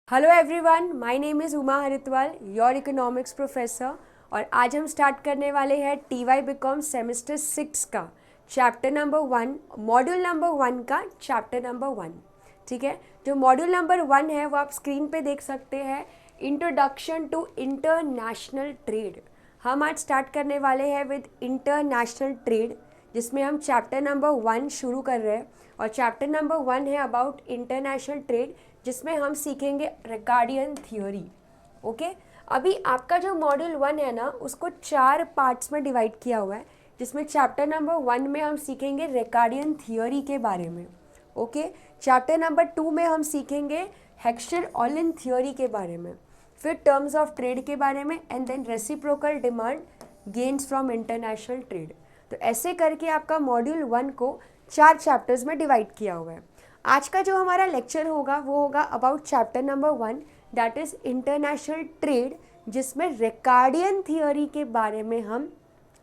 Hello everyone, my name is Uma Haridwal, your economics professor. और आज हम स्टार्ट करने वाले हैं टी वाई बीकॉम सेमेस्टर 6 का चैप्टर नंबर 1, मॉड्यूल नंबर 1 का चैप्टर नंबर 1। ठीक है, जो मॉड्यूल नंबर 1 है वो आप स्क्रीन पे देख सकते हैं, इंट्रोडक्शन टू इंटरनेशनल ट्रेड। हम आज स्टार्ट करने वाले हैं विद इंटरनेशनल ट्रेड, जिसमें हम चैप्टर नंबर 1 शुरू कर रहे हैं। और चैप्टर नंबर 1 है अबाउट इंटरनेशनल ट्रेड, जिसमें हम सीखेंगे रिकार्डियन थियोरी। ओके, अभी आपका जो मॉड्यूल 1 है ना, उसको 4 पार्ट्स में डिवाइड किया हुआ है, जिसमें चैप्टर नंबर 1 में हम सीखेंगे रिकार्डियन थियोरी के बारे में। ओके, चैप्टर नंबर 2 में हम सीखेंगे हेक्सचर-ओलिन थियोरी के बारे में, फिर टर्म्स ऑफ ट्रेड के बारे में, and then reciprocal demand gains from international trade. तो ऐसे करके आपका मॉड्यूल 1 को 4 चैप्टर्स में डिवाइड किया हुआ है। आज का जो हमारा लेक्चर होगा वो होगा about chapter number 1, that is international trade, जिसमें रिकार्डियन थियोरी के बारे में हम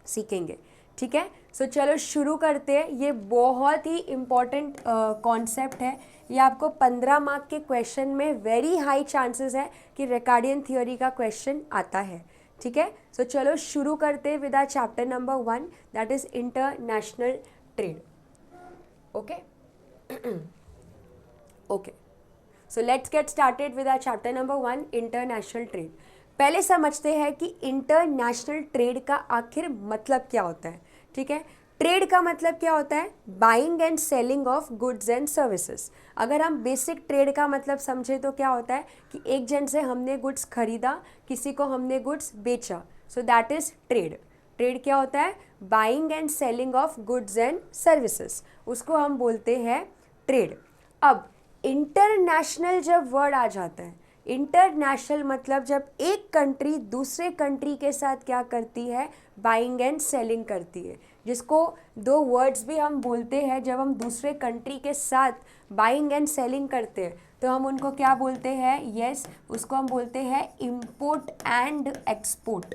सीखेंगे। ठीक है, सो चलो शुरू करते हैं। ये बहुत ही इम्पॉर्टेंट कॉन्सेप्ट है। ये आपको 15 मार्क के क्वेश्चन में वेरी हाई चांसेस है कि रिकार्डियन थियोरी का क्वेश्चन आता है। ठीक है, सो चलो शुरू करते हैं with our chapter number 1, that is international trade. Okay okay, so let's get started with our chapter number 1, international trade. पहले समझते हैं कि इंटरनेशनल ट्रेड का आखिर मतलब क्या होता है। ठीक है, ट्रेड का मतलब क्या होता है? Buying and selling of goods and services. अगर हम बेसिक ट्रेड का मतलब समझे तो क्या होता है कि एक जन से हमने गुड्स खरीदा, किसी को हमने गुड्स बेचा, so that is trade. Trade क्या होता है? Buying and selling of goods and services, उसको हम बोलते हैं ट्रेड। अब इंटरनेशनल जब वर्ड आ जाता है, इंटरनेशनल मतलब जब एक कंट्री दूसरे कंट्री के साथ क्या करती है? बाइंग एंड सेलिंग करती है, जिसको दो वर्ड्स भी हम बोलते हैं। जब हम दूसरे कंट्री के साथ बाइंग एंड सेलिंग करते हैं तो हम उनको क्या बोलते हैं? यस, उसको हम बोलते हैं इंपोर्ट एंड एक्सपोर्ट,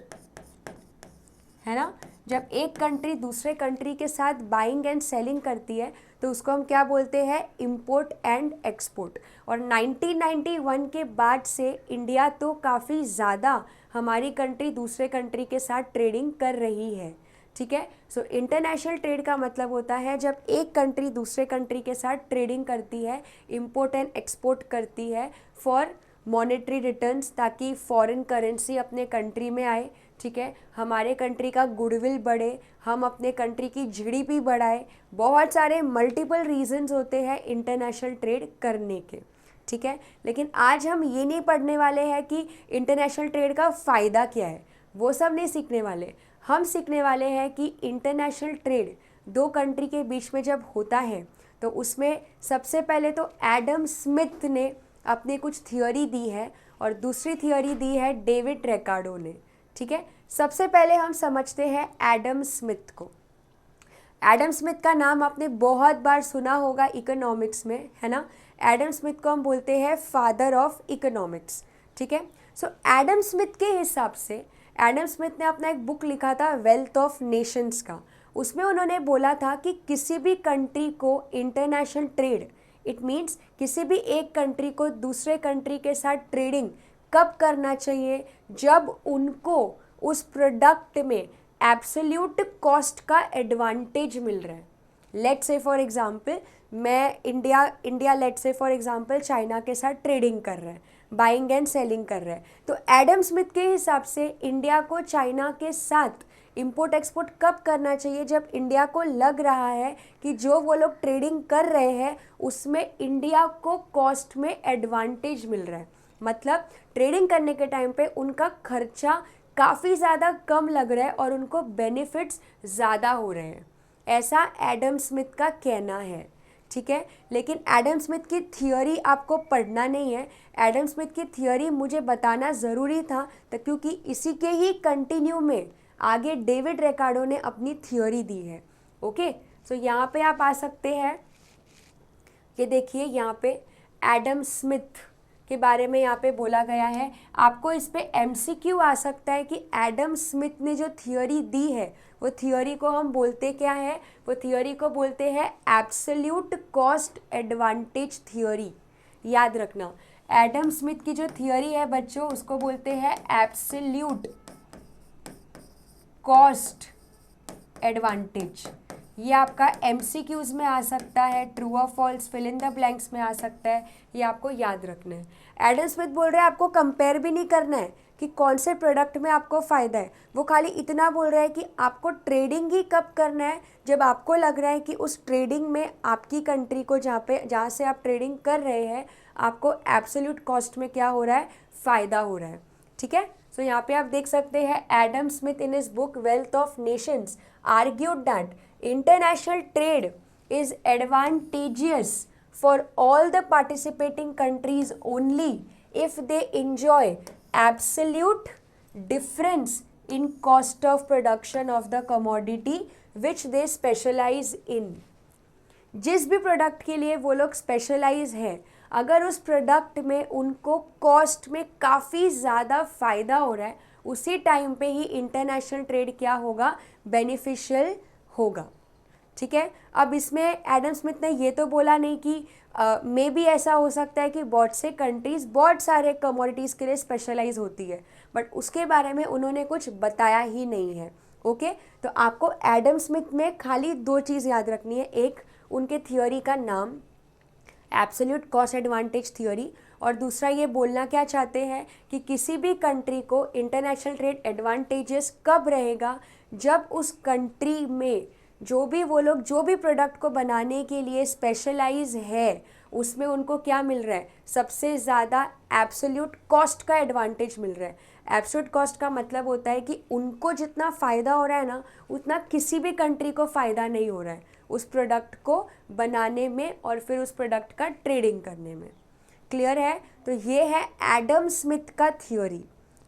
है ना। जब एक कंट्री दूसरे कंट्री के साथ बाइंग एंड सेलिंग करती है तो उसको हम क्या बोलते हैं? Import and export. और 1991 के बाद से इंडिया तो काफ़ी ज़्यादा हमारी कंट्री दूसरे कंट्री के साथ ट्रेडिंग कर रही है। ठीक है, सो इंटरनेशनल ट्रेड का मतलब होता है जब एक कंट्री दूसरे कंट्री के साथ ट्रेडिंग करती है, इंपोर्ट एंड एक्सपोर्ट करती है फॉर मॉनेटरी रिटर्न्स, ताकि फॉरेन करेंसी अपने कंट्री में आए। ठीक है, हमारे कंट्री का गुडविल बढ़े, हम अपने कंट्री की जीडीपी बढ़ाए। बहुत सारे मल्टीपल रीजंस होते हैं इंटरनेशनल ट्रेड करने के। ठीक है, लेकिन आज हम ये नहीं पढ़ने वाले हैं कि इंटरनेशनल ट्रेड का फ़ायदा क्या है, वो सब नहीं सीखने वाले। हम सीखने वाले हैं कि इंटरनेशनल ट्रेड दो कंट्री के बीच में जब होता है तो उसमें सबसे पहले तो एडम स्मिथ ने अपनी कुछ थियोरी दी है और दूसरी थियोरी दी है डेविड रिकार्डो ने। ठीक है, सबसे पहले हम समझते हैं एडम स्मिथ को। एडम स्मिथ का नाम आपने बहुत बार सुना होगा इकोनॉमिक्स में, है ना। एडम स्मिथ को हम बोलते हैं फादर ऑफ इकोनॉमिक्स। ठीक है, सो एडम स्मिथ के हिसाब से, एडम स्मिथ ने अपना एक बुक लिखा था वेल्थ ऑफ नेशंस का। उसमें उन्होंने बोला था कि किसी भी कंट्री को इंटरनेशनल ट्रेड, इट मीन्स किसी भी एक कंट्री को दूसरे कंट्री के साथ ट्रेडिंग कब करना चाहिए? जब उनको उस प्रोडक्ट में एब्सोल्यूट कॉस्ट का एडवांटेज मिल रहा है। लेट्स से फॉर एग्जांपल, मैं India let's say for example China के साथ ट्रेडिंग कर रहा है, बाइंग एंड सेलिंग कर रहा है, तो एडम स्मिथ के हिसाब से इंडिया को चाइना के साथ इंपोर्ट एक्सपोर्ट कब करना चाहिए? जब इंडिया को लग रहा है कि जो वो लोग ट्रेडिंग कर रहे हैं उसमें इंडिया को कॉस्ट में एडवांटेज मिल रहा है। मतलब ट्रेडिंग करने के टाइम पे उनका खर्चा काफ़ी ज़्यादा कम लग रहा है और उनको बेनिफिट्स ज़्यादा हो रहे हैं, ऐसा एडम स्मिथ का कहना है। ठीक है, लेकिन एडम स्मिथ की थियोरी आपको पढ़ना नहीं है। एडम स्मिथ की थियोरी मुझे बताना ज़रूरी था, तो क्योंकि इसी के ही कंटिन्यू में आगे डेविड रिकार्डो ने अपनी थियोरी दी है। ओके, सो यहाँ पे आप आ सकते हैं, ये देखिए यहाँ पे एडम स्मिथ के बारे में यहाँ पे बोला गया है। आपको इस पे एमसीक्यू आ सकता है कि एडम स्मिथ ने जो थियोरी दी है वो थियोरी को हम बोलते क्या है? वो थियोरी को बोलते हैं एब्सोल्यूट कॉस्ट एडवांटेज थियोरी। याद रखना, एडम स्मिथ की जो थियोरी है बच्चों उसको बोलते हैं एब्सोल्यूट कॉस्ट एडवांटेज। ये आपका एमसीक्यूज में आ सकता है, ट्रू और false, fill in the blanks में आ सकता है, ये आपको याद रखना है। एडम स्मिथ बोल रहे हैं आपको कंपेयर भी नहीं करना है कि कौन से प्रोडक्ट में आपको फ़ायदा है, वो खाली इतना बोल रहा है कि आपको ट्रेडिंग ही कब करना है जब आपको लग रहा है कि उस ट्रेडिंग में आपकी कंट्री को जहाँ से आप ट्रेडिंग कर रहे हैं आपको एब्सोल्यूट कॉस्ट में क्या हो रहा है, फ़ायदा हो रहा है। ठीक है, सो यहाँ पे आप देख सकते हैं Adam Smith in his book wealth of Nations argued that international trade is advantageous for all the participating countries only if they enjoy absolute difference in cost of production of the commodity which they specialize in। जिस भी product के लिए वो लोग specialise है, अगर उस product में उनको कॉस्ट में काफ़ी ज़्यादा फ़ायदा हो रहा है उसी टाइम पे ही इंटरनेशनल ट्रेड क्या होगा, बेनिफिशियल होगा। ठीक है, अब इसमें एडम स्मिथ ने ये तो बोला नहीं कि मे बी ऐसा हो सकता है कि बहुत से कंट्रीज़ बहुत सारे कमोडिटीज़ के लिए स्पेशलाइज होती है, बट उसके बारे में उन्होंने कुछ बताया ही नहीं है। ओके, तो आपको एडम स्मिथ में खाली दो चीज़ याद रखनी है, एक उनके थियोरी का नाम एब्सोल्यूट कॉस्ट एडवांटेज थियोरी, और दूसरा ये बोलना क्या चाहते हैं कि किसी भी कंट्री को इंटरनेशनल ट्रेड एडवांटेजेस कब रहेगा, जब उस कंट्री में जो भी वो लोग जो भी प्रोडक्ट को बनाने के लिए स्पेशलाइज है उसमें उनको क्या मिल रहा है, सबसे ज़्यादा एब्सोल्यूट कॉस्ट का एडवांटेज मिल रहा है। एब्सोल्यूट कॉस्ट का मतलब होता है कि उनको जितना फ़ायदा हो रहा है ना उतना किसी भी कंट्री को फ़ायदा नहीं हो रहा है उस प्रोडक्ट को बनाने में और फिर उस प्रोडक्ट का ट्रेडिंग करने में। क्लियर है, तो ये है एडम स्मिथ का थियोरी।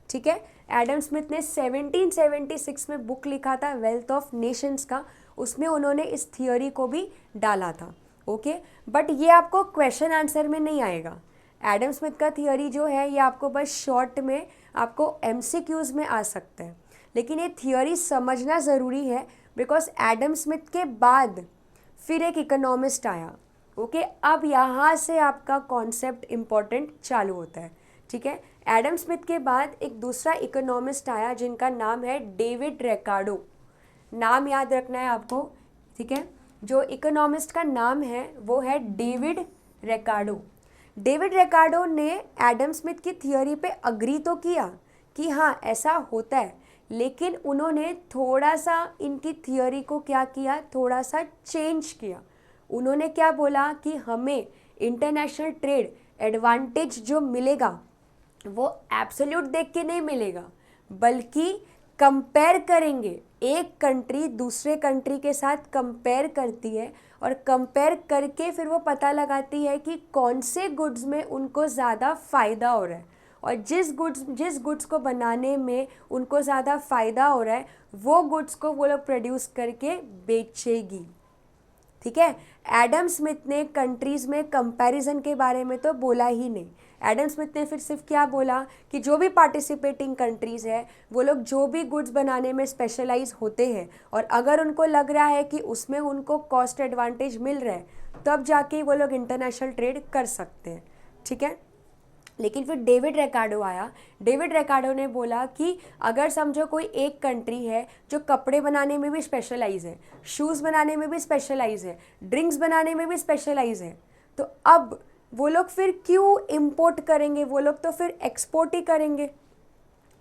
ठीक है, एडम स्मिथ ने 1776 में बुक लिखा था वेल्थ ऑफ नेशंस का, उसमें उन्होंने इस थियोरी को भी डाला था। ओके, बट ये आपको क्वेश्चन आंसर में नहीं आएगा। एडम स्मिथ का थियोरी जो है ये आपको बस शॉर्ट में आपको एमसीक्यूज में आ सकता है, लेकिन ये थियोरी समझना ज़रूरी है बिकॉज एडम स्मिथ के बाद फिर एक इकोनॉमिस्ट आया। ओके, अब यहाँ से आपका कॉन्सेप्ट इम्पॉर्टेंट चालू होता है। ठीक है, एडम स्मिथ के बाद एक दूसरा इकोनॉमिस्ट आया जिनका नाम है डेविड रिकार्डो। नाम याद रखना है आपको। ठीक है, जो इकोनॉमिस्ट का नाम है वो है डेविड रिकार्डो। डेविड रिकार्डो ने एडम स्मिथ की थियोरी पे अग्री तो किया कि हाँ ऐसा होता है, लेकिन उन्होंने थोड़ा सा इनकी थियोरी को क्या किया, थोड़ा सा चेंज किया। उन्होंने क्या बोला कि हमें इंटरनेशनल ट्रेड एडवांटेज जो मिलेगा वो एब्सोल्यूट देख के नहीं मिलेगा, बल्कि कंपेयर करेंगे। एक कंट्री दूसरे कंट्री के साथ कंपेयर करती है और कंपेयर करके फिर वो पता लगाती है कि कौन से गुड्स में उनको ज़्यादा फ़ायदा हो रहा है, और जिस गुड्स को बनाने में उनको ज़्यादा फ़ायदा हो रहा है वो गुड्स को वो लोग प्रोड्यूस करके बेचेगी। ठीक है, एडम स्मिथ ने कंट्रीज़ में कंपैरिजन के बारे में तो बोला ही नहीं। एडम स्मिथ ने फिर सिर्फ क्या बोला कि जो भी पार्टिसिपेटिंग कंट्रीज़ है वो लोग जो भी गुड्स बनाने में स्पेशलाइज होते हैं और अगर उनको लग रहा है कि उसमें उनको कॉस्ट एडवांटेज मिल रहा है तब जाके वो लोग इंटरनेशनल ट्रेड कर सकते हैं। ठीक है, लेकिन फिर डेविड रिकार्डो आया। डेविड रिकार्डो ने बोला कि अगर समझो कोई एक कंट्री है जो कपड़े बनाने में भी स्पेशलाइज है, शूज़ बनाने में भी स्पेशलाइज है, ड्रिंक्स बनाने में भी स्पेशलाइज है, तो अब वो लोग फिर क्यों इंपोर्ट करेंगे, वो लोग तो फिर एक्सपोर्ट ही करेंगे।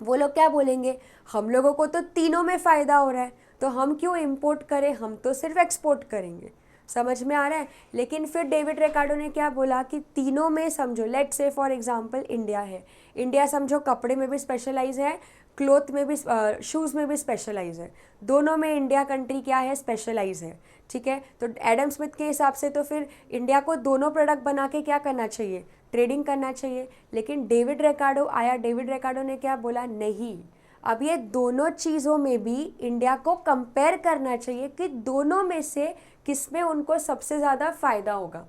वो लोग क्या बोलेंगे, हम लोगों को तो तीनों में फ़ायदा हो रहा है तो हम क्यों इंपोर्ट करें, हम तो सिर्फ एक्सपोर्ट करेंगे। समझ में आ रहा है। लेकिन फिर डेविड रिकार्डो ने क्या बोला कि तीनों में समझो, let's say for example India है, इंडिया समझो कपड़े में भी स्पेशलाइज है, क्लोथ में भी, शूज़ में भी स्पेशलाइज है, दोनों में इंडिया कंट्री क्या है, स्पेशलाइज है। ठीक है, तो एडम स्मिथ के हिसाब से तो फिर इंडिया को दोनों प्रोडक्ट बना के क्या करना चाहिए, ट्रेडिंग करना चाहिए। लेकिन डेविड रिकार्डो आया, डेविड रिकार्डो ने क्या बोला, नहीं, अब ये दोनों चीज़ों में भी इंडिया को कंपेयर करना चाहिए कि दोनों में से किस में उनको सबसे ज़्यादा फ़ायदा होगा,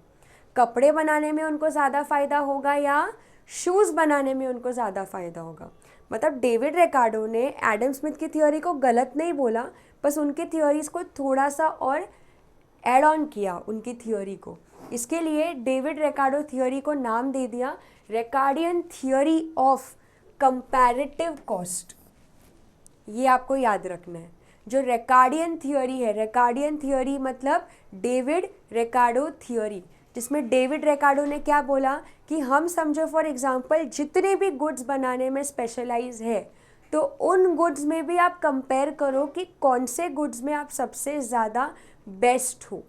कपड़े बनाने में उनको ज़्यादा फ़ायदा होगा या शूज़ बनाने में उनको ज़्यादा फ़ायदा होगा। मतलब डेविड रिकार्डो ने एडम स्मिथ की थ्योरी को गलत नहीं बोला, बस उनके थ्योरीज़ को थोड़ा सा और ऐड ऑन किया उनकी थ्योरी को। इसके लिए डेविड रिकार्डो थियोरी को नाम दे दिया Ricardian theory of comparative cost. ये आपको याद रखना है। जो रिकार्डियन थियोरी है, रिकार्डियन थियोरी मतलब डेविड रिकार्डो थियोरी, जिसमें डेविड रिकार्डो ने क्या बोला कि हम समझो फॉर एग्जांपल जितने भी गुड्स बनाने में स्पेशलाइज है, तो उन गुड्स में भी आप कंपेयर करो कि कौन से गुड्स में आप सबसे ज़्यादा बेस्ट हो।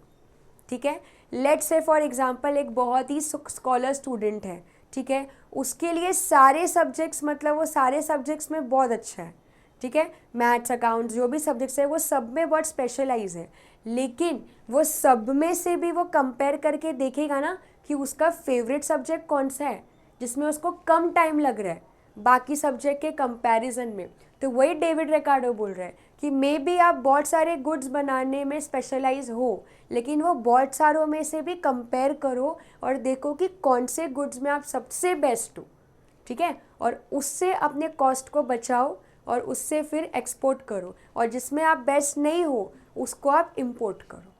ठीक है, लेट्स से फॉर एग्जांपल एक बहुत ही स्कॉलर स्टूडेंट है, ठीक है, उसके लिए सारे सब्जेक्ट्स मतलब वो सारे सब्जेक्ट्स में बहुत अच्छा है, ठीक है, मैथ्स अकाउंट्स जो भी सब्जेक्ट्स है वो सब में बहुत स्पेशलाइज है, लेकिन वो सब में से भी वो कंपेयर करके देखेगा ना कि उसका फेवरेट सब्जेक्ट कौन सा है जिसमें उसको कम टाइम लग रहा है बाकी सब्जेक्ट के कंपैरिजन में। तो वही डेविड रिकार्डो बोल रहा है कि मे बी आप बहुत सारे गुड्स बनाने में स्पेशलाइज हो, लेकिन वो बहुत सारों में से भी कंपेयर करो और देखो कि कौन से गुड्स में आप सबसे बेस्ट हो, ठीक है, और उससे अपने कॉस्ट को बचाओ और उससे फिर एक्सपोर्ट करो, और जिसमें आप बेस्ट नहीं हो उसको आप इंपोर्ट करो।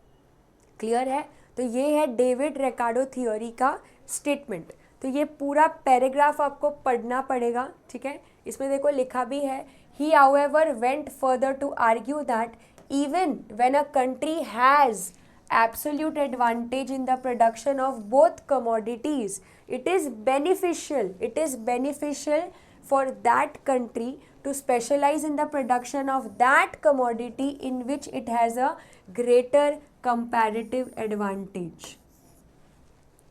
क्लियर है? तो ये है डेविड रिकार्डो थियोरी का स्टेटमेंट। तो ये पूरा पैराग्राफ आपको पढ़ना पड़ेगा, ठीक है। इसमें देखो लिखा भी है, ही however went further to argue that even when a country has absolute advantage in the production of both commodities, it is beneficial for that country to specialize in the production of that commodity in which it has a greater comparative advantage।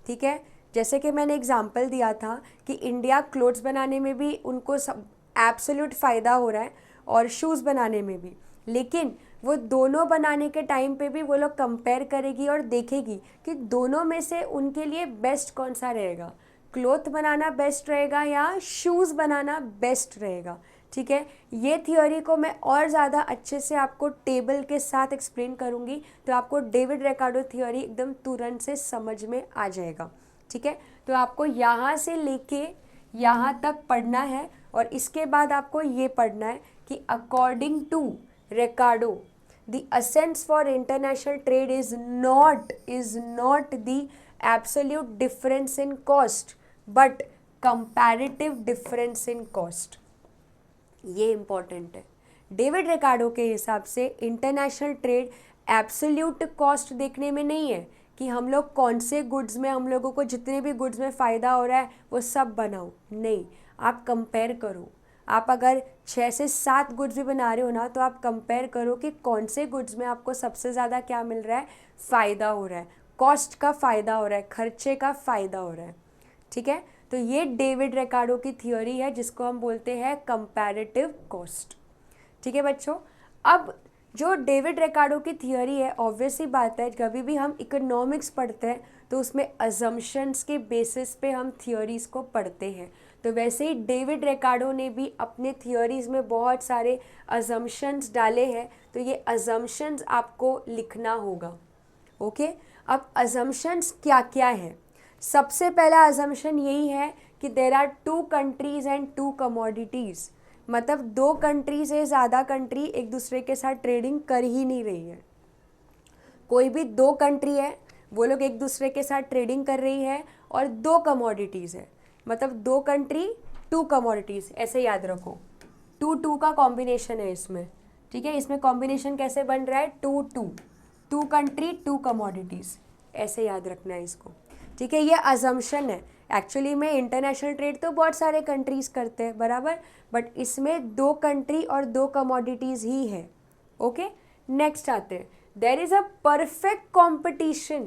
ठीक है, जैसे कि मैंने example दिया था कि India clothes बनाने में भी उनको सब एब्सोल्यूट फ़ायदा हो रहा है और शूज़ बनाने में भी, लेकिन वो दोनों बनाने के टाइम पे भी वो लोग कंपेयर करेगी और देखेगी कि दोनों में से उनके लिए बेस्ट कौन सा रहेगा, क्लोथ बनाना बेस्ट रहेगा या शूज़ बनाना बेस्ट रहेगा। ठीक है, ये थियोरी को मैं और ज़्यादा अच्छे से आपको टेबल के साथ एक्सप्लेन करूँगी, तो आपको डेविड रिकार्डो थियोरी एकदम तुरंत से समझ में आ जाएगा। ठीक है, तो आपको यहाँ से लेके यहाँ तक पढ़ना है और इसके बाद आपको ये पढ़ना है कि according to Ricardo the essence for international trade is not the absolute difference in cost but comparative difference in cost. ये इम्पॉर्टेंट है। डेविड रिकार्डो के हिसाब से इंटरनेशनल ट्रेड एब्सोल्यूट कॉस्ट देखने में नहीं है कि हम लोग कौन से गुड्स में, हम लोगों को जितने भी गुड्स में फ़ायदा हो रहा है वो सब बनाओ, नहीं, आप कंपेयर करो। आप अगर 6 से 7 गुड्स भी बना रहे हो ना, तो आप कंपेयर करो कि कौन से गुड्स में आपको सबसे ज़्यादा क्या मिल रहा है, फ़ायदा हो रहा है, कॉस्ट का फ़ायदा हो रहा है, खर्चे का फ़ायदा हो रहा है। ठीक है, तो ये डेविड रिकार्डो की थियोरी है जिसको हम बोलते हैं कंपैरेटिव कॉस्ट। ठीक है बच्चों, अब जो डेविड रिकार्डो की थियोरी है, ऑब्वियस ही बात है, कभी भी हम इकोनॉमिक्स पढ़ते हैं तो उसमें अजम्पशंस के बेसिस पे हम थियोरीज़ को पढ़ते हैं। तो वैसे ही डेविड रिकार्डो ने भी अपने थियोरीज़ में बहुत सारे अजम्पशंस डाले हैं, तो ये अजम्पशंस आपको लिखना होगा। ओके, अब अजम्पशंस क्या क्या है? सबसे पहला अजम्पशन यही है कि there are 2 countries and 2 commodities, मतलब 2 कंट्री से ज़्यादा कंट्री एक दूसरे के साथ ट्रेडिंग कर ही नहीं रही है। कोई भी 2 कंट्री है, वो लोग एक दूसरे के साथ ट्रेडिंग कर रही है और 2 कमोडिटीज़ है, मतलब 2 कंट्री 2 कमोडिटीज़, ऐसे याद रखो। 2 का कॉम्बिनेशन है इसमें, ठीक है, इसमें कॉम्बिनेशन कैसे बन रहा है, 2 कंट्री 2 कमोडिटीज़, ऐसे याद रखना है इसको। ठीक है, ये अजम्पशन है। एक्चुअली में इंटरनेशनल ट्रेड तो बहुत सारे कंट्रीज़ करते हैं, बराबर, बट इसमें 2 कंट्री और 2 कमोडिटीज़ ही है। ओके, नेक्स्ट आते हैं, there is a perfect competition,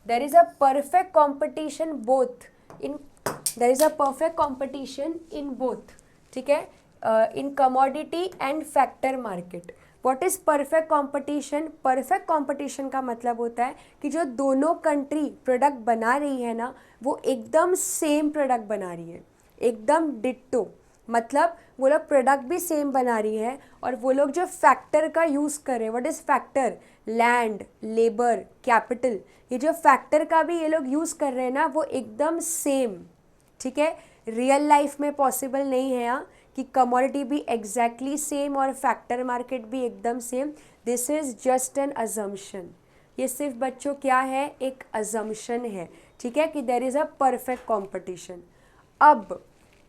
there is a perfect competition both in, there is a perfect competition in both, ठीक है, in commodity and factor market. What is perfect competition? Perfect competition का मतलब होता है कि जो दोनों कंट्री प्रोडक्ट बना रही है ना, वो एकदम सेम प्रोडक्ट बना रही है, एकदम डिट्टो, मतलब वो लोग प्रोडक्ट भी सेम बना रही है और वो लोग जो फैक्टर का यूज़ कर रहे हैं, what is factor, land, labour, capital, ये जो फैक्टर का भी ये लोग यूज़ कर रहे हैं ना, वो एकदम सेम। ठीक है, रियल लाइफ में पॉसिबल नहीं है यहाँ कि कमोडिटी भी एग्जैक्टली सेम और फैक्टर मार्केट भी एकदम same, this is just an assumption. ये सिर्फ बच्चों क्या है, एक अजम्पशन है, ठीक है, कि there is a perfect competition. अब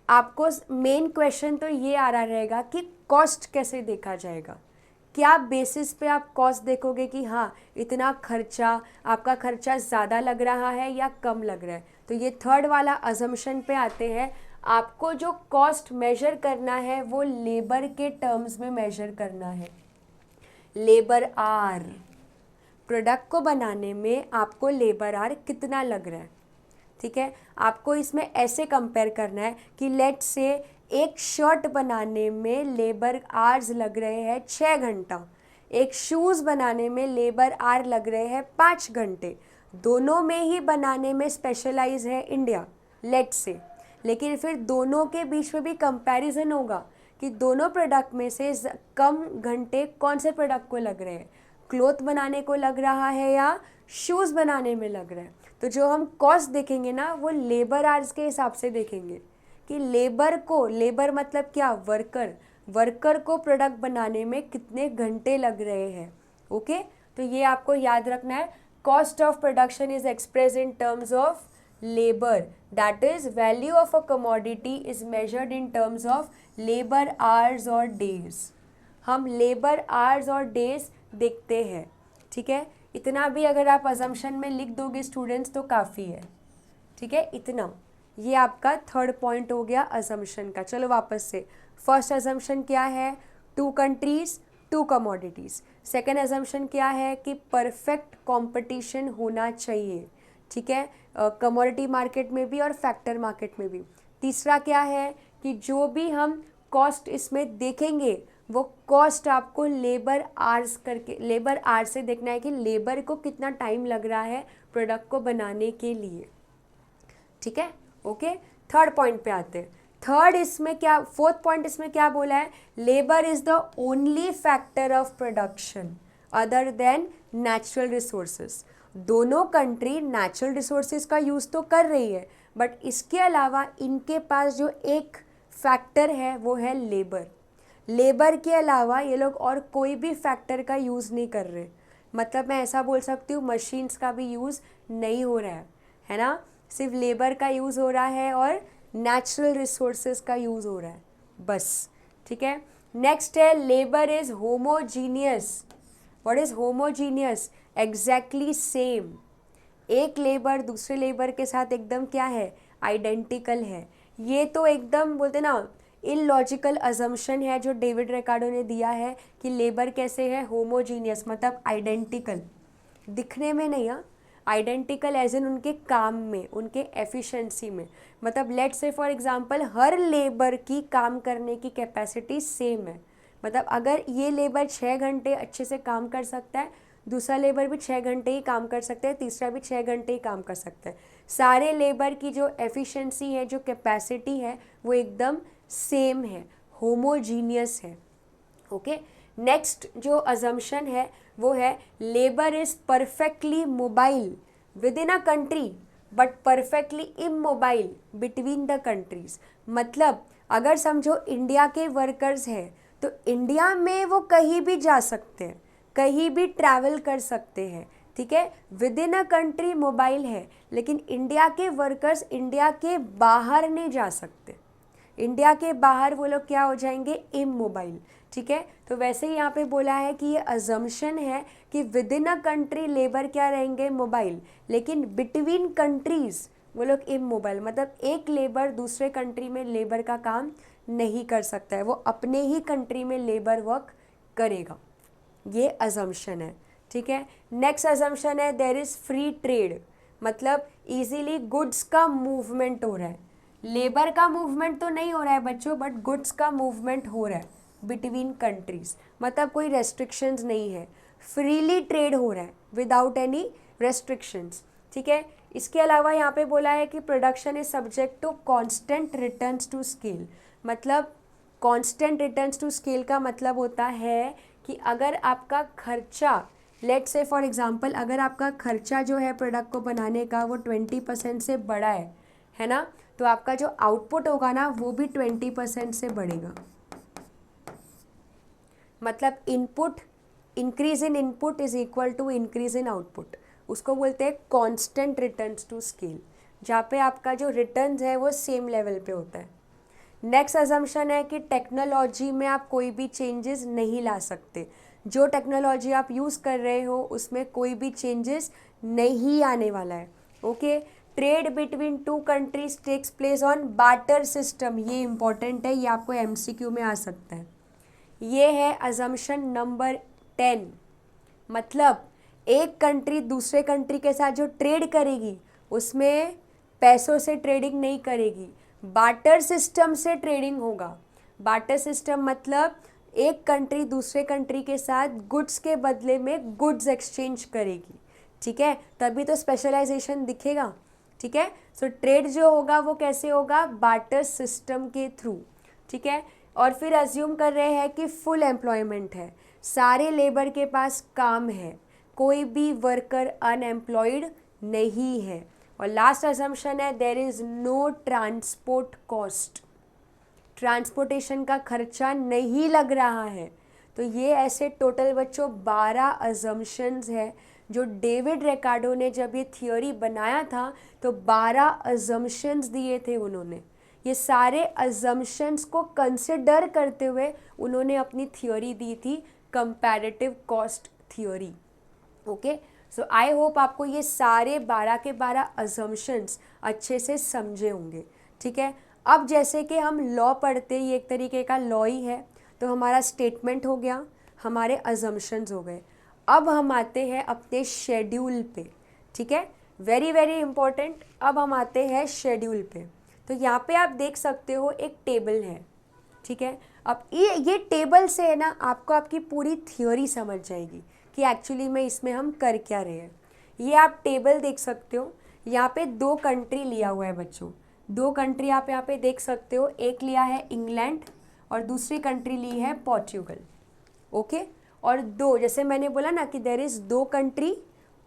आपको मेन क्वेश्चन तो ये आ रहा रहेगा कि कॉस्ट कैसे देखा जाएगा, क्या बेसिस पे आप कॉस्ट देखोगे कि हाँ इतना खर्चा, आपका खर्चा ज़्यादा लग रहा है या कम लग रहा है। तो ये थर्ड वाला अजम्पशन पे आते हैं। आपको जो कॉस्ट मेजर करना है वो लेबर के टर्म्स में मेजर करना है। लेबर आर, प्रोडक्ट को बनाने में आपको लेबर आर कितना लग रहा है, ठीक है। आपको इसमें ऐसे कंपेयर करना है कि लेट से एक शर्ट बनाने में लेबर आर्स लग रहे हैं 6 घंटा, एक शूज़ बनाने में लेबर आर लग रहे हैं 5 घंटे, दोनों में ही बनाने में स्पेशलाइज है इंडिया, लेट से। लेकिन फिर दोनों के बीच में भी कंपैरिजन होगा कि दोनों प्रोडक्ट में से कम घंटे कौन से प्रोडक्ट को लग रहे हैं, क्लोथ बनाने को लग रहा है या शूज़ बनाने में लग रहा है। तो जो हम कॉस्ट देखेंगे ना वो लेबर आवर्स के हिसाब से देखेंगे कि लेबर को, लेबर मतलब क्या, वर्कर, वर्कर को प्रोडक्ट बनाने में कितने घंटे लग रहे हैं। ओके, तो ये आपको याद रखना है। Cost of production is express in terms of labour, that is value of a commodity is measured in terms of labour hours और डेज। हम लेबर आवर्स और डेज देखते हैं, ठीक है। इतना भी अगर आप अजम्पशन में लिख दोगे स्टूडेंट्स तो काफ़ी है, ठीक है, इतना। ये आपका थर्ड पॉइंट हो गया अजम्पशन का। चलो वापस से, फर्स्ट अजम्पशन क्या है, 2 कंट्रीज 2 कमोडिटीज़। सेकेंड अजम्पशन क्या है कि परफेक्ट कंपटीशन होना चाहिए, ठीक है, कमोडिटी मार्केट में भी और फैक्टर मार्केट में भी। तीसरा क्या है कि जो भी हम कॉस्ट इसमें देखेंगे वो कॉस्ट आपको लेबर आवर्स करके, लेबर आवर्स से देखना है कि लेबर को कितना टाइम लग रहा है प्रोडक्ट को बनाने के लिए, ठीक है। ओके, थर्ड पॉइंट पे आते हैं। थर्ड इसमें क्या, फोर्थ पॉइंट इसमें क्या बोला है, labour is the only factor of production other than natural resources. दोनों कंट्री नेचुरल रिसोर्सेज का यूज़ तो कर रही है, बट इसके अलावा इनके पास जो एक फैक्टर है वो है लेबर। लेबर के अलावा ये लोग और कोई भी फैक्टर का यूज़ नहीं कर रहे। मतलब मैं ऐसा बोल सकती हूँ मशीन्स का भी यूज़ नहीं हो रहा है ना, सिर्फ लेबर का यूज़ हो रहा है और नेचुरल रिसोर्सेज का यूज़ हो रहा है बस, ठीक है। नेक्स्ट है labour is homogeneous. What is homogeneous, exactly same. एक लेबर दूसरे लेबर के साथ एकदम क्या है, आइडेंटिकल है। ये तो एकदम बोलते ना इलॉजिकल अजम्पशन है जो डेविड रिकार्डो ने दिया है कि लेबर कैसे है, होमोजीनियस मतलब आइडेंटिकल, दिखने में नहीं, हाँ, आइडेंटिकल एज इन उनके काम में, उनके एफिशिएंसी में। मतलब let's say for example her labour की काम करने की कैपेसिटी सेम है। मतलब अगर ये लेबर 6 घंटे अच्छे से काम कर सकता है, दूसरा लेबर भी 6 घंटे ही काम कर सकता है, तीसरा भी 6 घंटे ही काम कर सकता है। सारे लेबर की जो एफिशिएंसी है, जो कैपेसिटी है, वो एकदम सेम है, होमोजीनियस है। ओके, नेक्स्ट जो अजम्पशन है वो है labour is perfectly mobile with in a country but perfectly immobile between the countries. मतलब अगर समझो इंडिया के वर्कर्स हैं तो इंडिया में वो कहीं भी जा सकते हैं, कहीं भी ट्रैवल कर सकते हैं, ठीक है, with in a country mobile है। लेकिन इंडिया के वर्कर्स इंडिया के बाहर नहीं जा सकते, इंडिया के बाहर वो लोग क्या हो जाएंगे, इमोबाइल, ठीक है। तो वैसे ही यहाँ पे बोला है कि ये अजम्पशन है कि with in a country labour क्या रहेंगे, मोबाइल, लेकिन बिटवीन कंट्रीज वो लोग इमोबाइल। मतलब एक लेबर दूसरे कंट्री में लेबर का काम नहीं कर सकता है, वो अपने ही कंट्री में लेबर वर्क करेगा। ये अजम्पशन है, ठीक है। नेक्स्ट अजम्पशन है देयर इज़ फ्री ट्रेड। मतलब इजीली गुड्स का मूवमेंट हो रहा है, लेबर का मूवमेंट तो नहीं हो रहा है बच्चों, बट गुड्स का मूवमेंट हो रहा है बिटवीन कंट्रीज। मतलब कोई रेस्ट्रिक्शंस नहीं है, फ्रीली ट्रेड हो रहा है विदाउट एनी रेस्ट्रिक्शंस, ठीक है। इसके अलावा यहाँ पे बोला है कि production is subject to constant returns to scale. मतलब कांस्टेंट रिटर्न्स टू स्केल का मतलब होता है कि अगर आपका खर्चा, लेट से फॉर एग्जांपल अगर आपका खर्चा जो है प्रोडक्ट को बनाने का वो 20% से बड़ा है ना, तो आपका जो आउटपुट होगा ना वो भी 20% से बढ़ेगा। मतलब input increase in input is equal to increase in output, उसको बोलते हैं कांस्टेंट रिटर्न्स टू स्केल, जहाँ पे आपका जो रिटर्न्स है वो सेम लेवल पे होता है। नेक्स्ट अजम्पशन है कि टेक्नोलॉजी में आप कोई भी चेंजेस नहीं ला सकते, जो टेक्नोलॉजी आप यूज़ कर रहे हो उसमें कोई भी चेंजेस नहीं आने वाला है। Okay, trade between two countries takes place on barter system, ये इंपॉर्टेंट है, ये आपको एमसीक्यू में आ सकता है। ये है अजम्पशन नंबर 10, मतलब एक कंट्री दूसरे कंट्री के साथ जो ट्रेड करेगी उसमें पैसों से ट्रेडिंग नहीं करेगी, बार्टर सिस्टम से ट्रेडिंग होगा। बार्टर सिस्टम मतलब एक कंट्री दूसरे कंट्री के साथ गुड्स के बदले में गुड्स एक्सचेंज करेगी, ठीक है, तभी तो स्पेशलाइजेशन दिखेगा, ठीक है। सो ट्रेड जो होगा वो कैसे होगा, बार्टर सिस्टम के थ्रू, ठीक है। और फिर अज्यूम कर रहे हैं कि फुल एम्प्लॉयमेंट है, सारे लेबर के पास काम है, कोई भी वर्कर अनएम्प्लॉयड नहीं है। और लास्ट अजम्पशन है there is no transport cost, transportation का खर्चा नहीं लग रहा है। तो ये ऐसे टोटल बच्चों 12 अजम्पशंस है जो डेविड रिकार्डो ने जब ये थियोरी बनाया था तो 12 अजम्पशंस दिए थे उन्होंने। ये सारे अजम्पशंस को कंसिडर करते हुए उन्होंने अपनी थियोरी दी थी, comparative cost theory. Okay, so I hope आपको ये सारे 12 के 12 अजम्पशंस अच्छे से समझे होंगे, ठीक है। अब जैसे कि हम लॉ पढ़ते, ये एक तरीके का लॉ ही है, तो हमारा स्टेटमेंट हो गया, हमारे अजम्पशंस हो गए। अब हम आते हैं अपने शेड्यूल पे, ठीक है, वेरी वेरी इंपॉर्टेंट। अब हम आते हैं शेड्यूल पे, तो यहाँ पे आप देख सकते हो एक टेबल है, ठीक है। अब ये टेबल से है ना आपको आपकी पूरी थ्योरी समझ जाएगी कि एक्चुअली में इसमें हम कर क्या रहे हैं। ये आप टेबल देख सकते हो, यहाँ पे 2 कंट्री लिया हुआ है बच्चों, 2 कंट्री आप यहाँ पे देख सकते हो, एक लिया है इंग्लैंड और दूसरी कंट्री ली है पोर्चुगल। ओके, और 2 जैसे मैंने बोला ना कि देयर इज़ 2 कंट्री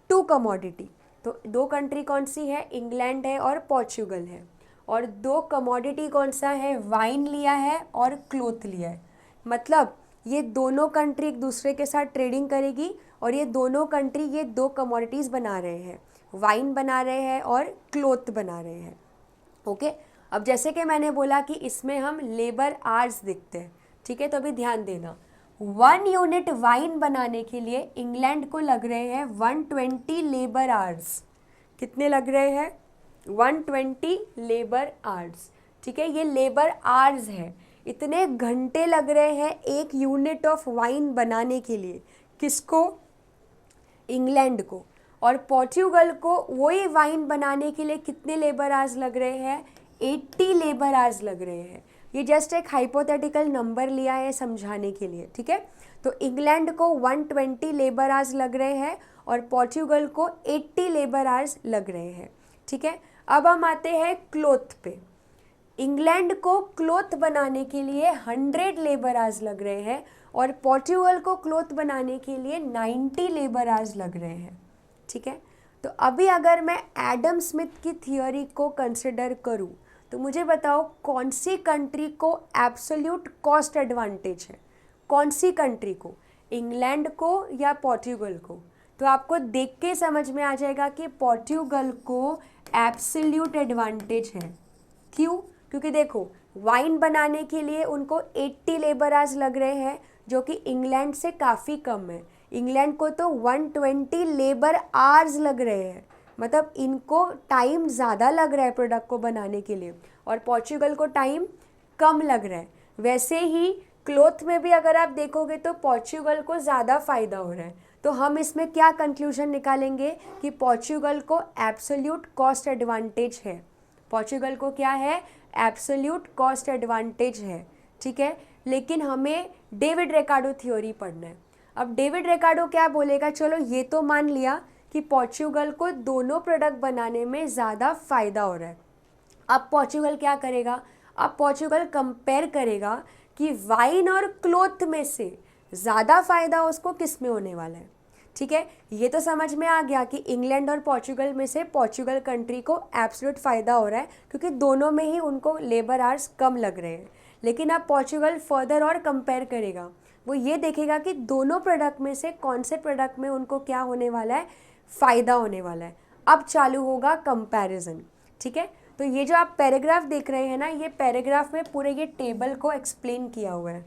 2 कमोडिटी, तो 2 कंट्री कौन सी है, इंग्लैंड है और पोर्चुगल है। और 2 कमोडिटी कौन सा है, वाइन लिया है और क्लोथ लिया है। मतलब ये दोनों कंट्री एक दूसरे के साथ ट्रेडिंग करेगी और ये दोनों कंट्री ये 2 कमोडिटीज़ बना रहे हैं, वाइन बना रहे हैं और क्लोथ बना रहे हैं। ओके, अब जैसे कि मैंने बोला कि इसमें हम लेबर आवर्स देखते हैं, ठीक है, तो अभी ध्यान देना, 1 यूनिट वाइन बनाने के लिए इंग्लैंड को लग रहे हैं 120 लेबर आवर्स। कितने लग रहे हैं, 120 लेबर आवर्स, ठीक है, ये लेबर आवर्स है, इतने घंटे लग रहे हैं एक यूनिट ऑफ वाइन बनाने के लिए। किसको, इंग्लैंड को। और पोर्चुगल को वही वाइन बनाने के लिए कितने लेबर आवर्स लग रहे हैं, 80 लेबर आवर्स लग रहे हैं। ये जस्ट एक हाइपोथेटिकल नंबर लिया है समझाने के लिए, ठीक है। तो इंग्लैंड को 120 लेबर आवर्स लग रहे हैं और पोर्चुगल को 80 लेबर आवर्स लग रहे हैं, ठीक है। अब हम आते हैं क्लोथ पे। इंग्लैंड को क्लोथ बनाने के लिए 100 लेबर आवर्स लग रहे हैं और पोर्चुगल को क्लोथ बनाने के लिए 90 लेबर आवर्स लग रहे हैं, ठीक है। तो अभी अगर मैं एडम स्मिथ की थियोरी को कंसिडर करूं तो मुझे बताओ कौन सी कंट्री को एब्सोल्यूट कॉस्ट एडवांटेज है, कौन सी कंट्री को, इंग्लैंड को या पोर्चुगल को। तो आपको देख के समझ में आ जाएगा कि पोर्चुगल को एब्सोल्यूट एडवांटेज है। क्यों, क्योंकि देखो वाइन बनाने के लिए उनको 80 लेबर आवर्स लग रहे हैं जो कि इंग्लैंड से काफ़ी कम है। इंग्लैंड को तो 120 लेबर आवर्स लग रहे हैं, मतलब इनको टाइम ज़्यादा लग रहा है प्रोडक्ट को बनाने के लिए और पोर्चुगल को टाइम कम लग रहा है। वैसे ही क्लोथ में भी अगर आप देखोगे तो पोर्चुगल को ज़्यादा फ़ायदा हो रहा है। तो हम इसमें क्या कंक्लूजन निकालेंगे कि पोर्चुगल को एब्सोल्यूट कॉस्ट एडवांटेज है। पोर्चुगल को क्या है, एब्सोल्यूट कॉस्ट एडवांटेज है, ठीक है। लेकिन हमें डेविड रिकार्डो थ्योरी पढ़ना है। अब डेविड रिकार्डो क्या बोलेगा, चलो ये तो मान लिया कि पोर्चुगल को दोनों प्रोडक्ट बनाने में ज़्यादा फ़ायदा हो रहा है। अब पोर्चुगल क्या करेगा, अब पोर्चुगल कंपेयर करेगा कि वाइन और क्लोथ में से ज़्यादा फ़ायदा उसको किस में होने वाला है, ठीक है। ये तो समझ में आ गया कि इंग्लैंड और पोर्चुगल में से पोर्चुगल कंट्री को एब्सोल्यूट फ़ायदा हो रहा है क्योंकि दोनों में ही उनको लेबर आवर्स कम लग रहे हैं। लेकिन अब पोर्चुगल फर्दर और कंपेयर करेगा वो ये देखेगा कि दोनों प्रोडक्ट में से कौन से प्रोडक्ट में उनको क्या होने वाला है, फ़ायदा होने वाला है। अब चालू होगा कंपैरिजन, ठीक है। तो ये जो आप पैराग्राफ देख रहे हैं ना, ये पैराग्राफ में पूरे ये टेबल को एक्सप्लेन किया हुआ है,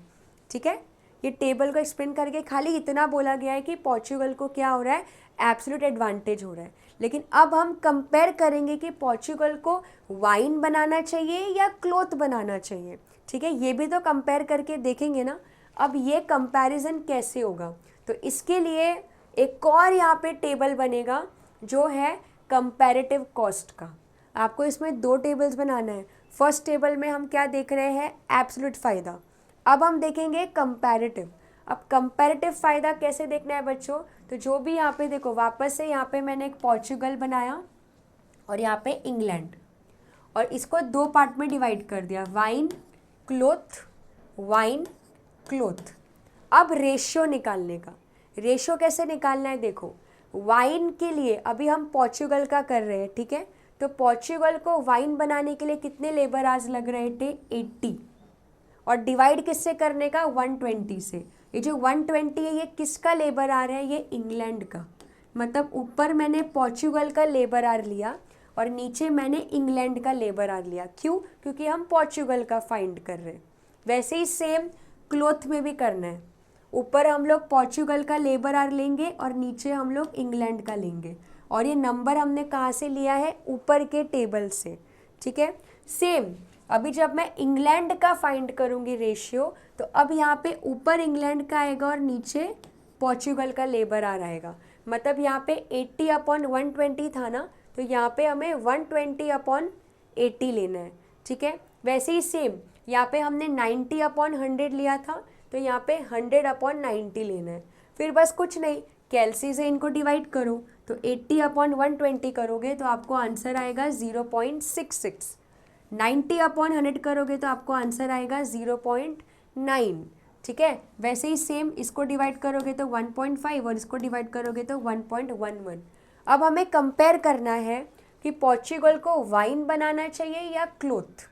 ठीक है। ये टेबल को एक्सप्लेन करके खाली इतना बोला गया है कि पोर्चुगल को क्या हो रहा है, एब्सोल्यूट एडवांटेज हो रहा है। लेकिन अब हम कंपेयर करेंगे कि पोर्चुगल को वाइन बनाना चाहिए या क्लॉथ बनाना चाहिए, ठीक है। ये भी तो कंपेयर करके देखेंगे ना। अब ये कंपैरिजन कैसे होगा, तो इसके लिए एक और यहाँ पे टेबल बनेगा जो है कंपैरेटिव कॉस्ट का। आपको इसमें 2 टेबल्स बनाना है। फर्स्ट टेबल में हम क्या देख रहे हैं, एब्सोल्यूट फ़ायदा। अब हम देखेंगे कंपैरेटिव। अब कंपैरेटिव फ़ायदा कैसे देखना है बच्चों, तो जो भी यहाँ पे देखो, वापस से यहाँ पे मैंने एक पोर्चुगल बनाया और यहाँ पे इंग्लैंड, और इसको 2 पार्ट में डिवाइड कर दिया, वाइन क्लोथ, वाइन क्लोथ। अब रेशियो निकालने का, रेशियो कैसे निकालना है, देखो वाइन के लिए अभी हम पोर्चुगल का कर रहे हैं, ठीक है। तो पोर्चुगल को वाइन बनाने के लिए कितने लेबर आवर्स लग रहे थे, 80, और डिवाइड किससे करने का, 120 से। ये जो 120 है ये किसका लेबर आवर है, ये इंग्लैंड का। मतलब ऊपर मैंने पोर्चुगल का लेबर आवर लिया और नीचे मैंने इंग्लैंड का लेबर आवर लिया। क्यों, क्योंकि हम पोर्चुगल का फाइंड कर रहे हैं। वैसे ही सेम क्लोथ में भी करना है, ऊपर हम लोग पोर्चुगल का लेबर आवर लेंगे और नीचे हम लोग इंग्लैंड का लेंगे, और ये नंबर हमने कहाँ से लिया है, ऊपर के टेबल से, ठीक है। सेम अभी जब मैं इंग्लैंड का फाइंड करूँगी रेशियो, तो अब यहाँ पे ऊपर इंग्लैंड का आएगा और नीचे पोर्चुगल का लेबर आवर आएगा। मतलब यहाँ पे 80/120 था ना, तो यहाँ पे हमें 120/80 लेना है, ठीक है। वैसे ही सेम यहाँ पे हमने 90/100 लिया था, तो यहाँ पे 100/90 लेना है। फिर बस कुछ नहीं, कैलसी से इनको डिवाइड करो, तो 80/120 करोगे तो आपको आंसर आएगा 0.66। 90/100 करोगे तो आपको आंसर आएगा 0.9, ठीक है। वैसे ही सेम इसको डिवाइड करोगे तो 1.5 और इसको डिवाइड करोगे तो 1.11। अब हमें कंपेयर करना है कि पोर्चुगल को वाइन बनाना चाहिए या क्लोथ।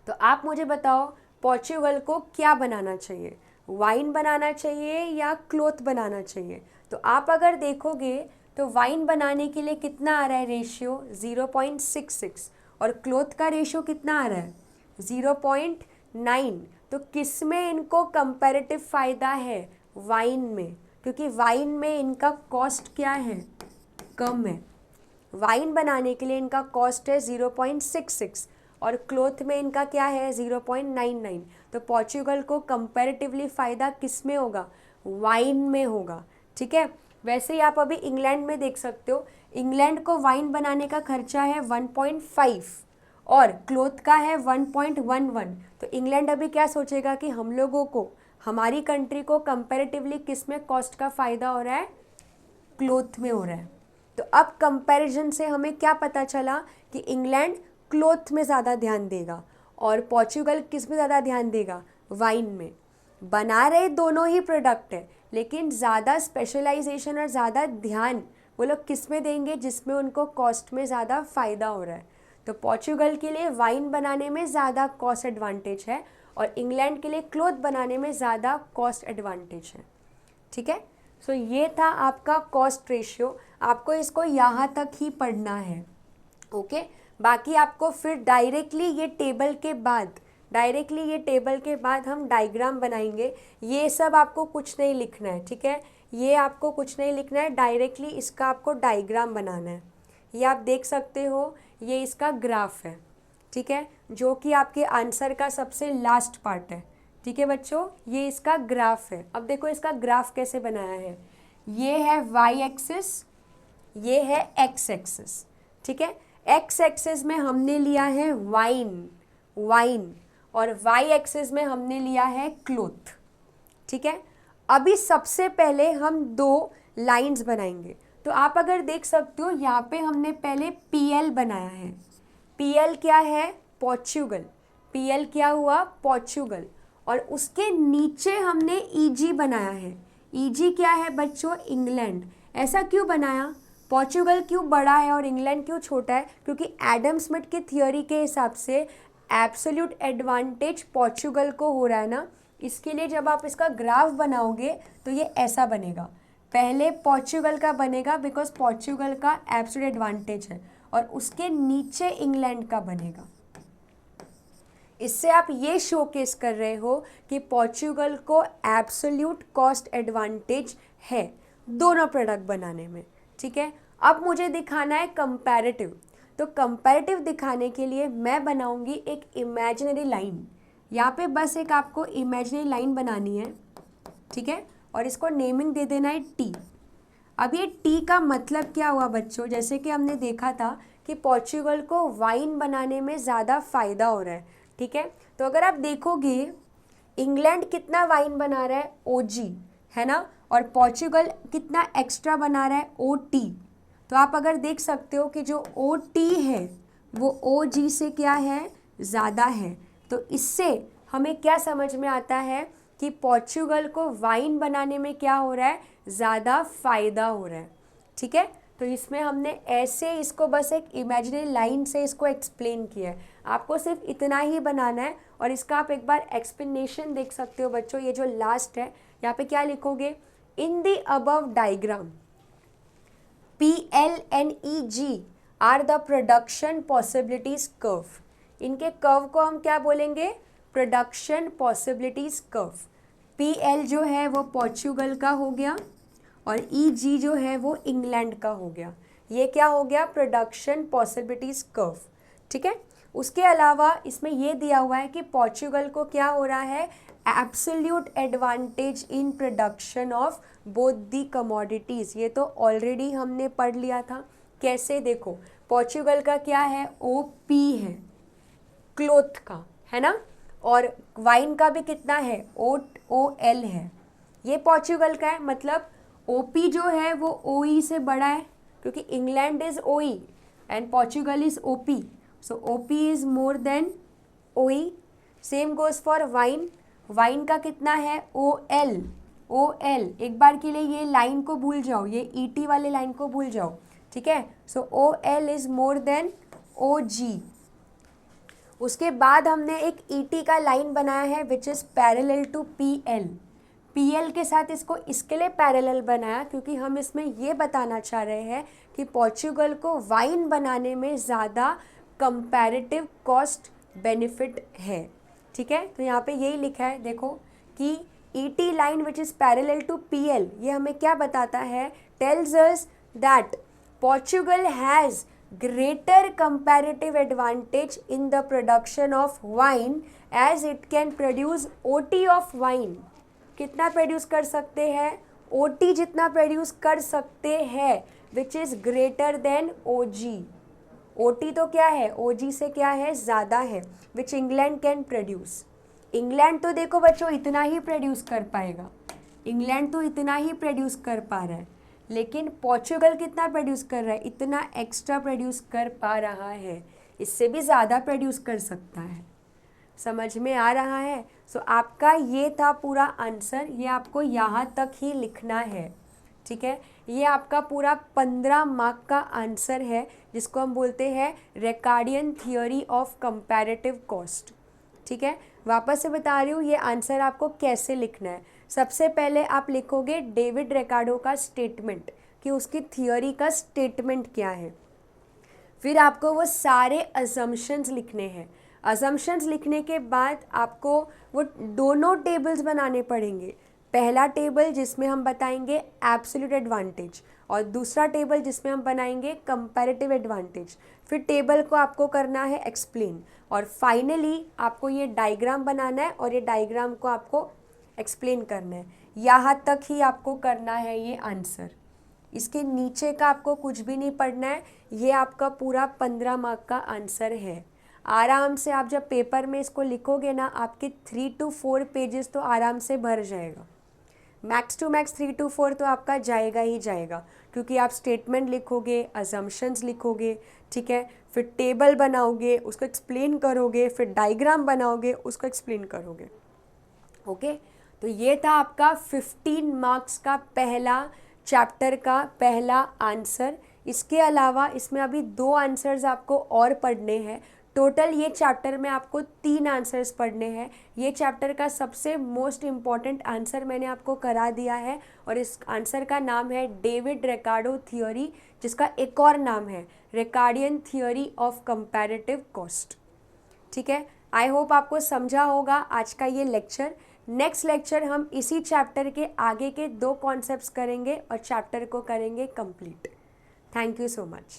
तो आप मुझे बताओ पोर्चुगल को क्या बनाना चाहिए, वाइन बनाना चाहिए या क्लोथ बनाना चाहिए। तो आप अगर देखोगे तो वाइन बनाने के लिए कितना आ रहा है रेशियो, 0.66, और क्लोथ का रेशियो कितना आ रहा है, 0.9। तो किस में इनको कंपैरेटिव फ़ायदा है, वाइन में, क्योंकि वाइन में इनका कॉस्ट क्या है, कम है। वाइन बनाने के लिए इनका कॉस्ट है 0.66 और क्लोथ में इनका क्या है, 0.99। तो पोर्चुगल को कंपैरेटिवली फ़ायदा किस में होगा, वाइन में होगा, ठीक है। वैसे ही आप अभी इंग्लैंड में देख सकते हो, इंग्लैंड को वाइन बनाने का खर्चा है 1.5 और क्लोथ का है 1.11। तो इंग्लैंड अभी क्या सोचेगा कि हम लोगों को, हमारी कंट्री को कंपैरेटिवली किस में कॉस्ट का फ़ायदा हो रहा है, क्लोथ में हो रहा है। तो अब कंपैरिजन से हमें क्या पता चला कि इंग्लैंड क्लोथ में ज़्यादा ध्यान देगा और पोर्चुगल किस में ज़्यादा ध्यान देगा, वाइन में। बना रहे दोनों ही प्रोडक्ट है, लेकिन ज़्यादा स्पेशलाइजेशन और ज़्यादा ध्यान वो लोग किस में देंगे, जिसमें उनको कॉस्ट में ज़्यादा फ़ायदा हो रहा है। तो पोर्चुगल के लिए वाइन बनाने में ज़्यादा कॉस्ट एडवांटेज है और इंग्लैंड के लिए क्लोथ बनाने में ज़्यादा कॉस्ट एडवांटेज है, ठीक है। सो ये था आपका कॉस्ट रेशियो, आपको इसको यहाँ तक ही पढ़ना है, ओके। बाकी आपको फिर डायरेक्टली ये टेबल के बाद हम डायग्राम बनाएंगे। ये सब आपको कुछ नहीं लिखना है, ठीक है। ये आपको कुछ नहीं लिखना है, डायरेक्टली इसका आपको डायग्राम बनाना है। ये आप देख सकते हो, ये इसका ग्राफ है, ठीक है, जो कि आपके आंसर का सबसे लास्ट पार्ट है, ठीक है बच्चों। ये इसका ग्राफ है। अब देखो इसका ग्राफ कैसे बनाया है, ये है वाई एक्सिस, ये है एक्स एक्सिस, ठीक है। एक्स एक्सिस में हमने लिया है वाइन और वाई एक्सिस में हमने लिया है क्लोथ, ठीक है। अभी सबसे पहले हम 2 लाइंस बनाएंगे। तो आप अगर देख सकते हो यहाँ पे हमने पहले PL बनाया है। PL क्या है, पोर्चुगल। PL क्या हुआ, पोर्चुगल। और उसके नीचे हमने EG बनाया है। EG क्या है बच्चों, इंग्लैंड। ऐसा क्यों बनाया, पोर्चुगल क्यों बड़ा है और इंग्लैंड क्यों छोटा है, क्योंकि एडम स्मिथ की थियोरी के हिसाब से एब्सोल्यूट एडवांटेज पोर्चुगल को हो रहा है ना, इसके लिए जब आप इसका ग्राफ बनाओगे तो ये ऐसा बनेगा। पहले पोर्चुगल का बनेगा बिकॉज पोर्चुगल का एब्सोल्यूट एडवांटेज है, और उसके नीचे इंग्लैंड का बनेगा। इससे आप ये शोकेस कर रहे हो कि पोर्चुगल को एब्सोल्यूट कॉस्ट एडवांटेज है दोनों प्रोडक्ट बनाने में, ठीक है। अब मुझे दिखाना है कंपैरेटिव, तो कंपैरेटिव दिखाने के लिए मैं बनाऊंगी एक इमेजिनरी लाइन। यहाँ पे बस एक आपको इमेजिनरी लाइन बनानी है, ठीक है, और इसको नेमिंग दे देना है टी। अब ये टी का मतलब क्या हुआ बच्चों, जैसे कि हमने देखा था कि पोर्चुगल को वाइन बनाने में ज़्यादा फ़ायदा हो रहा है, ठीक है। तो अगर आप देखोगे इंग्लैंड कितना वाइन बना रहा है, ओजी, है ना, और पोर्चुगल कितना एक्स्ट्रा बना रहा है, ओटी। तो आप अगर देख सकते हो कि जो ओटी है वो ओजी से क्या है, ज़्यादा है। तो इससे हमें क्या समझ में आता है कि पोर्चुगल को वाइन बनाने में क्या हो रहा है, ज़्यादा फ़ायदा हो रहा है, ठीक है। तो इसमें हमने ऐसे इसको बस एक इमेजिनरी लाइन से इसको एक्सप्लेन किया है। आपको सिर्फ इतना ही बनाना है, और इसका आप एक बार एक्सप्लेनेशन देख सकते हो बच्चों। ये जो लास्ट है यहाँ पे क्या लिखोगे, in the above diagram PLNEG are the production possibilities curve. इनके कर्व को हम क्या बोलेंगे, प्रोडक्शन पॉसिबिलिटीज कर्व। PL जो है वो पोर्चुगल का हो गया, और EG जो है वो इंग्लैंड का हो गया। ये क्या हो गया, प्रोडक्शन पॉसिबिलिटीज कर्व, ठीक है। उसके अलावा इसमें ये दिया हुआ है कि पोर्चुगल को क्या हो रहा है, absolute advantage in production of both the commodities. ये तो ऑलरेडी हमने पढ़ लिया था। कैसे, देखो पोर्चुगल का क्या है, OP है क्लोथ का, है ना, और वाइन का भी कितना है, OL है। ये पोर्चुगल का है, मतलब OP जो है वो OE से बड़ा है, क्योंकि England is OE and Portugal is OP, so OP is more than OE। Same goes for wine, wine का कितना है, OL। एक बार के लिए ये लाइन को भूल जाओ, ये ET वाले लाइन को भूल जाओ, ठीक है। सो OL is more than OG। उसके बाद हमने एक ET का लाइन बनाया है which is parallel to PL के साथ इसको इसके लिए पैरेलल बनाया क्योंकि हम इसमें ये बताना चाह रहे हैं कि पोर्चुगल को वाइन बनाने में ज़्यादा कंपैरेटिव कॉस्ट बेनिफिट है, ठीक है। तो यहाँ पे यही लिखा है, देखो कि ET line which is parallel to PL, ये हमें क्या बताता है, tells us that Portugal has greater comparative advantage in the production of wine as it can produce OT of wine। कितना प्रोड्यूस कर सकते हैं, OT जितना प्रोड्यूस कर सकते हैं, which is greater than OG। OT तो क्या है, OG से क्या है, ज़्यादा है, विच इंग्लैंड कैन प्रोड्यूस। इंग्लैंड तो देखो बच्चों इतना ही प्रोड्यूस कर पाएगा, इंग्लैंड तो इतना ही प्रोड्यूस कर पा रहा है, लेकिन पोर्चुगल कितना प्रोड्यूस कर रहा है, इतना एक्स्ट्रा प्रोड्यूस कर पा रहा है, इससे भी ज़्यादा प्रोड्यूस कर सकता है। समझ में आ रहा है। सो आपका ये था पूरा आंसर, ये आपको यहाँ तक ही लिखना है, ठीक है। ये आपका पूरा 15 मार्क का आंसर है, जिसको हम बोलते हैं Ricardian theory of comparative cost, ठीक है। वापस से बता रही हूँ ये आंसर आपको कैसे लिखना है। सबसे पहले आप लिखोगे डेविड रिकार्डो का स्टेटमेंट, कि उसकी थियोरी का स्टेटमेंट क्या है। फिर आपको वो सारे अजम्पशंस लिखने हैं। अजम्पशंस लिखने के बाद आपको वो दोनों टेबल्स बनाने पड़ेंगे। पहला टेबल जिसमें हम बताएंगे एब्सोल्यूट एडवांटेज, और दूसरा टेबल जिसमें हम बनाएंगे कंपैरेटिव एडवांटेज। फिर टेबल को आपको करना है एक्सप्लेन, और फाइनली आपको ये डायग्राम बनाना है, और ये डायग्राम को आपको एक्सप्लेन करना है। यहाँ तक ही आपको करना है ये आंसर, इसके नीचे का आपको कुछ भी नहीं पढ़ना है। ये आपका पूरा 15 मार्क का आंसर है। आराम से आप जब पेपर में इसको लिखोगे ना, आपके 3 to 4 पेजेस तो आराम से भर जाएगा। मैक्स टू मैक्स 3 to 4 तो आपका जाएगा ही जाएगा, क्योंकि आप स्टेटमेंट लिखोगे, अजम्पशंस लिखोगे, ठीक है, फिर टेबल बनाओगे, उसको एक्सप्लेन करोगे, फिर डायग्राम बनाओगे, उसको एक्सप्लेन करोगे। ओके, तो ये था आपका 15 मार्क्स का पहला चैप्टर का पहला आंसर। इसके अलावा इसमें अभी 2 आंसर्स आपको और पढ़ने हैं। टोटल ये चैप्टर में आपको 3 आंसर्स पढ़ने हैं। ये चैप्टर का सबसे मोस्ट इम्पॉर्टेंट आंसर मैंने आपको करा दिया है और इस आंसर का नाम है डेविड रिकार्डो थ्योरी, जिसका एक और नाम है Ricardian theory of comparative cost. ठीक है, आई होप आपको समझा होगा आज का ये लेक्चर। नेक्स्ट लेक्चर हम इसी चैप्टर के आगे के 2 कॉन्सेप्ट्स करेंगे और चैप्टर को करेंगे complete. Thank you so much.